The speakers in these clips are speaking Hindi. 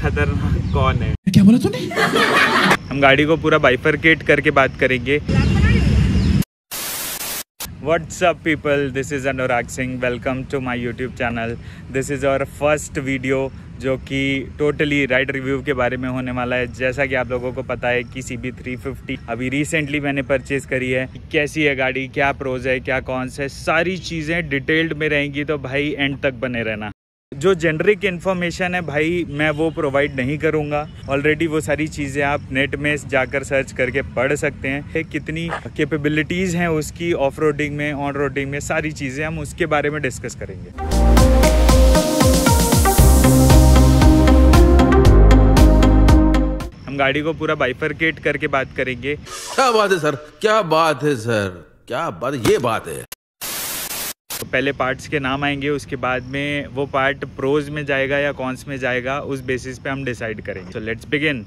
खतरनाक कौन है? क्या बोला तूने? हम गाड़ी को पूरा बाइफरकेट करके बात करेंगे। What's up people, this is Anurag Singh, welcome to my YouTube channel. This is our first video जो कि टोटली राइड रिव्यू के बारे में होने वाला है। जैसा कि आप लोगों को पता है कि CB350 अभी रिसेंटली मैंने परचेज़ करी है। कैसी है गाड़ी, क्या प्रोज है, क्या कॉन्स है, सारी चीज़ें डिटेल्ड में रहेंगी, तो भाई एंड तक बने रहना। जो जेनरिक इन्फॉर्मेशन है भाई मैं वो प्रोवाइड नहीं करूंगा। ऑलरेडी वो सारी चीज़ें आप नेट में जाकर सर्च करके पढ़ सकते हैं। कितनी कैपेबिलिटीज़ हैं उसकी ऑफ रोडिंग में, ऑन रोडिंग में, सारी चीज़ें हम उसके बारे में डिस्कस करेंगे। हम गाड़ी को पूरा बाइफरकेट करके बात करेंगे। क्या बात है सर, क्या बात है सर, क्या बात, ये बात है। तो पहले पार्ट्स के नाम आएंगे, उसके बाद में वो पार्ट प्रोज में जाएगा या कॉन्स में जाएगा, उस बेसिस पे हम डिसाइड करेंगे। तो लेट्स बिगिन।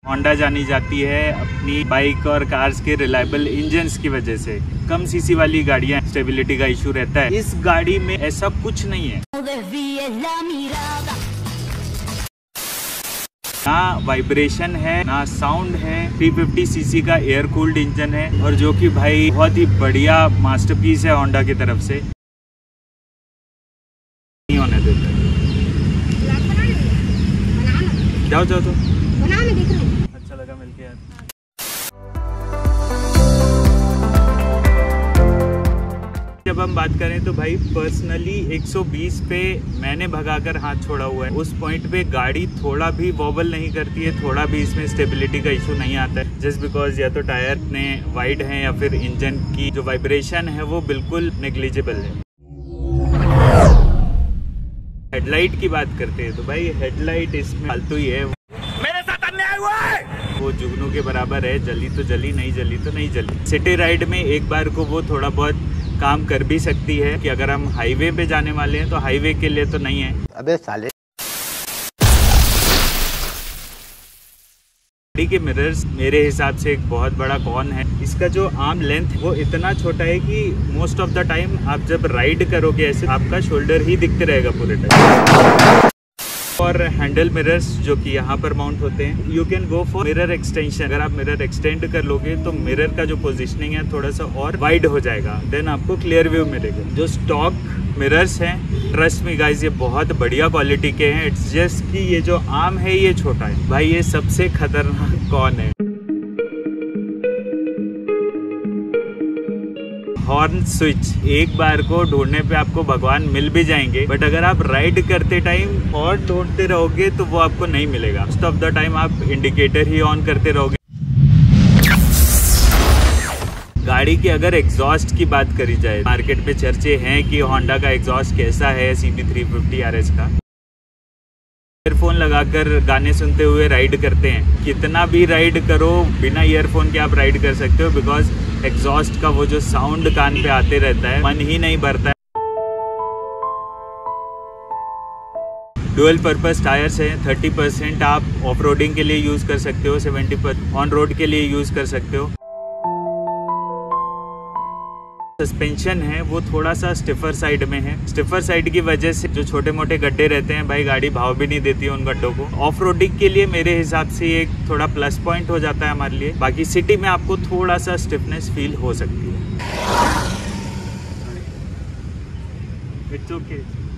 होंडा जानी जाती है अपनी बाइक और कार्स के रिलायबल इंजन्स की वजह से। कम सीसी वाली गाड़ियां स्टेबिलिटी का इशू रहता है, इस गाड़ी में ऐसा कुछ नहीं है। ना वाइब्रेशन है, ना साउंड है। 350 सीसी का एयर कूल्ड इंजन है और जो कि भाई बहुत ही बढ़िया मास्टरपीस है होंडा की तरफ से। नहीं होने देता। जाओ जाओ तो अच्छा लगा मिलके यार। जब हम बात करें तो भाई पर्सनली 120 पे मैंने भगाकर हाथ छोड़ा हुआ है। उस पॉइंट पे गाड़ी थोड़ा भी वॉबल नहीं करती है, थोड़ा भी इसमें स्टेबिलिटी का इशू नहीं आता है। जस्ट बिकॉज या तो टायर ने वाइड है या फिर इंजन की जो वाइब्रेशन है वो बिल्कुल नेग्लिजिबल है। हेडलाइट की बात करते हैं तो भाई हेडलाइट इसमें फालतू ही है। मेरे साथ अन्याय हुआ है। वो जुगनू के बराबर है, जली तो जली, नहीं जली तो नहीं जली। सिटी राइड में एक बार को वो थोड़ा बहुत काम कर भी सकती है कि अगर हम हाईवे पे जाने वाले हैं तो हाईवे के लिए तो नहीं है। अबे साले। गाड़ी के मिरर्स मेरे हिसाब से एक बहुत बड़ा कॉन है। इसका जो आर्म लेंथ वो इतना छोटा है कि मोस्ट ऑफ द टाइम आप जब राइड करोगे ऐसे आपका शोल्डर ही दिखते रहेगा पूरे टाइम। और हैंडल मिरर्स जो कि यहाँ पर माउंट होते हैं, you can go for mirror extension. अगर आप मिरर एक्सटेंड कर लोगे तो मिरर का जो पोजीशनिंग है थोड़ा सा और वाइड हो जाएगा, देन आपको क्लियर व्यू मिलेगा। जो स्टॉक मिरर्स हैं, ट्रस्ट मी गाइस, ये बहुत बढ़िया क्वालिटी के हैं। इट्स जस्ट कि ये जो आर्म है ये छोटा है। भाई ये सबसे खतरनाक कौन है? हॉर्न स्विच एक बार को ढूंढने पे आपको भगवान मिल भी जाएंगे, बट अगर आप राइड करते टाइम हॉर्न ढूंढते रहोगे तो वो आपको नहीं मिलेगा। मोस्ट ऑफ द टाइम आप इंडिकेटर ही ऑन करते रहोगे। गाड़ी के अगर एग्जॉस्ट की बात करी जाए, मार्केट में चर्चे हैं कि होंडा का एग्जॉस्ट कैसा है CB350 RS का। ईयरफोन लगाकर गाने सुनते हुए राइड करते हैं, कितना भी राइड करो बिना ईयरफोन के आप राइड कर सकते हो, बिकॉज एग्जॉस्ट का वो जो साउंड कान पे आते रहता है, मन ही नहीं भरता है। डुअल पर्पस टायर्स हैं। 30% आप ऑफ रोडिंग के लिए यूज कर सकते हो, 70% ऑन रोड के लिए यूज कर सकते हो। सस्पेंशन है वो थोड़ा सा स्टिफर साइड में है। स्टिफर साइड की वजह से जो छोटे मोटे गड्ढे रहते हैं भाई गाड़ी भाव भी नहीं देती है उन गड्ढों को। ऑफ रोडिंग के लिए मेरे हिसाब से एक थोड़ा प्लस पॉइंट हो जाता है हमारे लिए। बाकी सिटी में आपको थोड़ा सा स्टिफनेस फील हो सकती है। It's okay.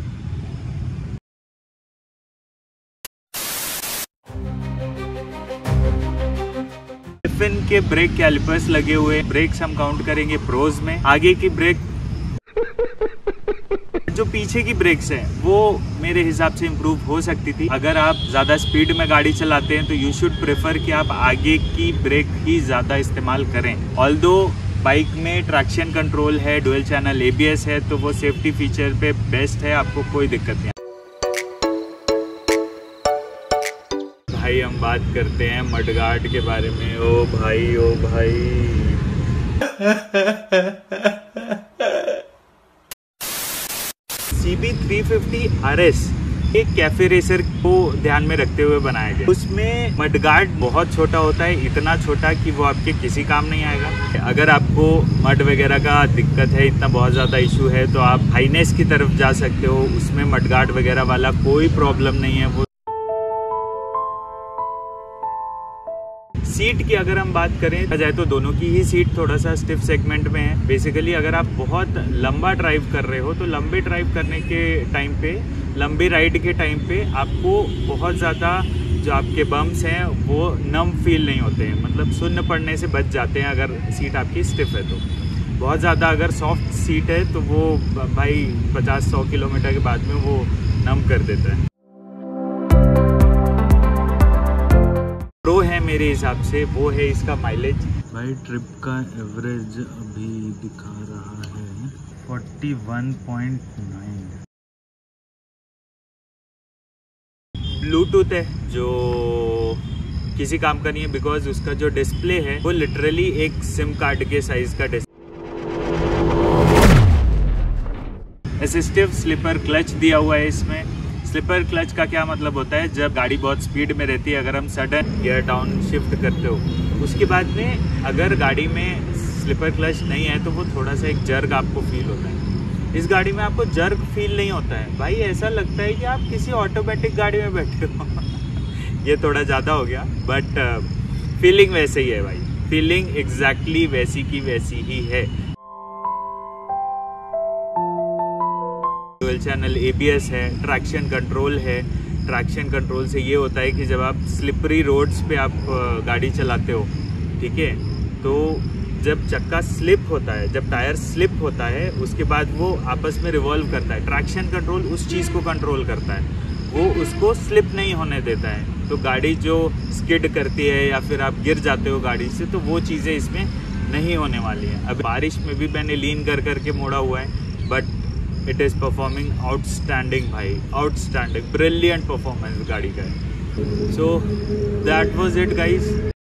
फिन के ब्रेक कैलिपर्स लगे हुए, ब्रेक्स हम काउंट करेंगे प्रोज में। आगे की ब्रेक जो पीछे की ब्रेक्स है वो मेरे हिसाब से इम्प्रूव हो सकती थी। अगर आप ज्यादा स्पीड में गाड़ी चलाते हैं तो यू शुड प्रेफर कि आप आगे की ब्रेक ही ज्यादा इस्तेमाल करें। ऑल्दो बाइक में ट्रैक्शन कंट्रोल है, डुअल चैनल ABS है, तो वो सेफ्टी फीचर पे बेस्ट है, आपको कोई दिक्कत नहीं। भाई हम बात करते हैं मडगार्ड के बारे में। ओ भाई ओ भाई CB350 RS एक कैफे रेसर को ध्यान में रखते हुए बनाया गया। उसमें मडगार्ड बहुत छोटा होता है, इतना छोटा कि वो आपके किसी काम नहीं आएगा। अगर आपको मड वगैरह का दिक्कत है, इतना बहुत ज़्यादा इशू है, तो आप हाईनेस की तरफ जा सकते हो। उसमें मडगार्ड वगैरह वाला कोई प्रॉब्लम नहीं है। वो सीट की अगर हम बात करें जाए तो दोनों की ही सीट थोड़ा सा स्टिफ सेगमेंट में है। बेसिकली अगर आप बहुत लंबा ड्राइव कर रहे हो तो लंबे ड्राइव करने के टाइम पे, लंबी राइड के टाइम पे आपको बहुत ज़्यादा जो आपके बम्स हैं वो नम फील नहीं होते हैं, मतलब सुन्न पड़ने से बच जाते हैं अगर सीट आपकी स्टिफ है तो। बहुत ज़्यादा अगर सॉफ्ट सीट है तो वो भाई 50-100 किलोमीटर के बाद में वो नम कर देता है। प्रो है मेरे हिसाब से वो है इसका माइलेज। भाई ट्रिप का एवरेज अभी दिखा रहा है 41.9। ब्लूटूथ है जो किसी काम का नहीं है, बिकॉज उसका जो डिस्प्ले है वो लिटरली एक सिम कार्ड के साइज का डिस्प्ले। असिस्टिव स्लीपर क्लच दिया हुआ है इसमें। स्लीपर क्लच का क्या मतलब होता है, जब गाड़ी बहुत स्पीड में रहती है, अगर हम सडन गियर डाउन शिफ्ट करते हो, उसके बाद में अगर गाड़ी में स्लीपर क्लच नहीं है तो वो थोड़ा सा एक जर्क आपको फील होता है। इस गाड़ी में आपको जर्क फील नहीं होता है भाई, ऐसा लगता है कि आप किसी ऑटोमेटिक गाड़ी में बैठे हो। ये थोड़ा ज़्यादा हो गया, बट फीलिंग वैसे ही है भाई, फीलिंग एग्जैक्टली वैसी की वैसी ही है। डुअल चैनल ABS है, ट्रैक्शन कंट्रोल है। ट्रैक्शन कंट्रोल से ये होता है कि जब आप स्लिपरी रोड्स पे आप गाड़ी चलाते हो, ठीक है, तो जब चक्का स्लिप होता है, जब टायर स्लिप होता है, उसके बाद वो आपस में रिवॉल्व करता है। ट्रैक्शन कंट्रोल उस चीज़ को कंट्रोल करता है, वो उसको स्लिप नहीं होने देता है। तो गाड़ी जो स्किड करती है या फिर आप गिर जाते हो गाड़ी से, तो वो चीज़ें इसमें नहीं होने वाली हैं। अब बारिश में भी मैंने लीन कर करके मोड़ा हुआ है, but it is performing outstanding भाई, आउटस्टैंडिंग, ब्रिलियंट परफॉर्मेंस गाड़ी का है। So that was it guys.